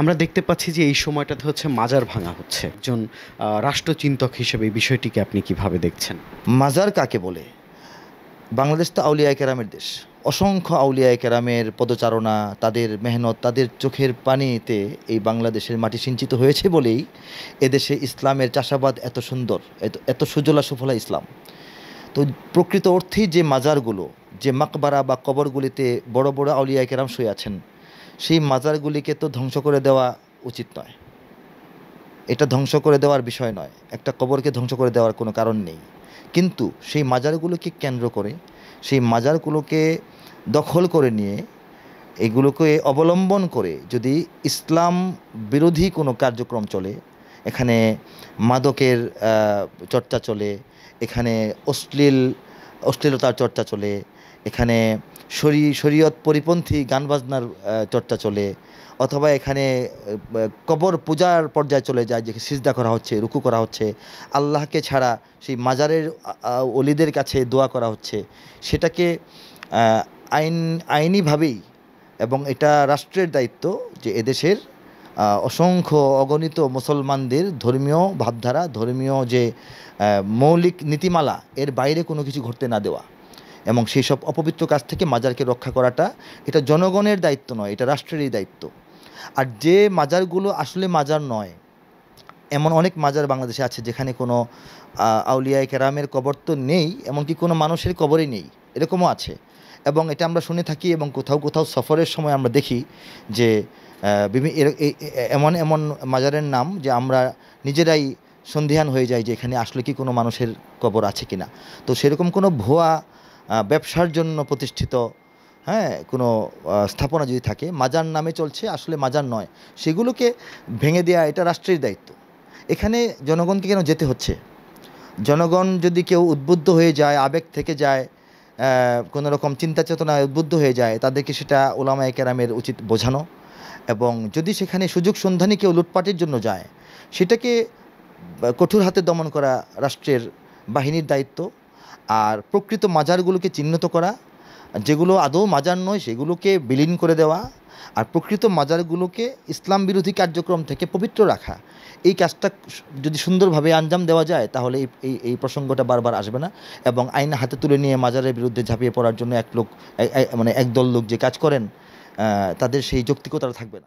আমরা দেখতে পাচ্ছি যে এই সময়টাতে হচ্ছে মাজার ভাঙা হচ্ছে। একজন রাষ্ট্রচিন্তক হিসেবে এই বিষয়টিকে আপনি কিভাবে দেখছেন? মাজার কাকে বলে? বাংলাদেশ তো আউলিয়ায়ে কেরামের দেশ। অসংখ্য আউলিয়ায়ে কেরামের পদচারণা, তাদের মেহনত, তাদের চোখের পানিতে এই বাংলাদেশের মাটি সিঞ্চিত হয়েছে বলেই এদেশে ইসলামের চাষাবাদ এত সুন্দর, এত সুজলা সুফলা ইসলাম। তো প্রকৃত অর্থেই যে মাজারগুলো, যে মাকবারা বা কবরগুলিতে বড় বড় আউলিয়ায়ে কেরাম শুয়ে আছেন, সেই মাজারগুলিকে তো ধ্বংস করে দেওয়া উচিত নয়। এটা ধ্বংস করে দেওয়ার বিষয় নয়, একটা কবরকে ধ্বংস করে দেওয়ার কোনো কারণ নেই। কিন্তু সেই মাজারগুলোকে কেন্দ্র করে, সেই মাজারগুলোকে দখল করে নিয়ে, এগুলোকে অবলম্বন করে যদি ইসলাম বিরোধী কোনো কার্যক্রম চলে, এখানে মাদকের চর্চা চলে, এখানে অশ্লীলতার চর্চা চলে, এখানে শরীয়ত পরিপন্থী গান বাজনার চর্চা চলে, অথবা এখানে কবর পূজার পর্যায়ে চলে যায়, যে সিজদা করা হচ্ছে, রুকু করা হচ্ছে, আল্লাহকে ছাড়া সেই মাজারের অলিদের কাছে দোয়া করা হচ্ছে, সেটাকে আইনিভাবেই, এবং এটা রাষ্ট্রের দায়িত্ব যে এদেশের অসংখ্য অগণিত মুসলমানদের ধর্মীয় ভাবধারা, ধর্মীয় যে মৌলিক নীতিমালা, এর বাইরে কোনো কিছু ঘটতে না দেওয়া, এবং সেই সব অপবিত্র কাজ থেকে মাজারকে রক্ষা করাটা এটা জনগণের দায়িত্ব নয়, এটা রাষ্ট্রেরই দায়িত্ব। আর যে মাজারগুলো আসলে মাজার নয়, এমন অনেক মাজার বাংলাদেশে আছে যেখানে কোনো আউলিয়ায়ে কেরামের কবর তো নেই, এমনকি কোনো মানুষের কবরই নেই, এরকমও আছে। এবং এটা আমরা শুনে থাকি, এবং কোথাও কোথাও সফরের সময় আমরা দেখি যে এমন এমন মাজারের নাম যে আমরা নিজেরাই সন্দিহান হয়ে যাই যে এখানে আসলে কি কোনো মানুষের কবর আছে কিনা। তো সেরকম কোনো ভুয়া ব্যবসার জন্য প্রতিষ্ঠিত কোনো স্থাপনা যদি থাকে, মাজার নামে চলছে, আসলে মাজার নয়, সেগুলোকে ভেঙে দেওয়া এটা রাষ্ট্রের দায়িত্ব। এখানে জনগণকে কেন যেতে হচ্ছে? জনগণ যদি কেউ উদ্বুদ্ধ হয়ে যায়, আবেগ থেকে যায়, কোনো রকম চিন্তা চেতনায় উদ্বুদ্ধ হয়ে যায়, তাদেরকে সেটা উলামায়ে কেরামের উচিত বোঝানো। এবং যদি সেখানে সুযোগ সন্ধানী কেউ লুটপাটের জন্য যায়, সেটাকে কঠোর হাতে দমন করা রাষ্ট্রের বাহিনীর দায়িত্ব। আর প্রকৃত মাজারগুলোকে চিহ্নিত করা, যেগুলো আদৌ মাজার নয় সেগুলোকে বিলীন করে দেওয়া, আর প্রকৃত মাজারগুলোকে ইসলাম বিরোধী কার্যক্রম থেকে পবিত্র রাখা, এই কাজটা যদি সুন্দরভাবে আঞ্জাম দেওয়া যায়, তাহলে এই প্রসঙ্গটা বারবার আসবে না। এবং আইন হাতে তুলে নিয়ে মাজারের বিরুদ্ধে ঝাঁপিয়ে পড়ার জন্য একদল লোক যে কাজ করেন, তাদের সেই যৌক্তিকতা থাকবে না।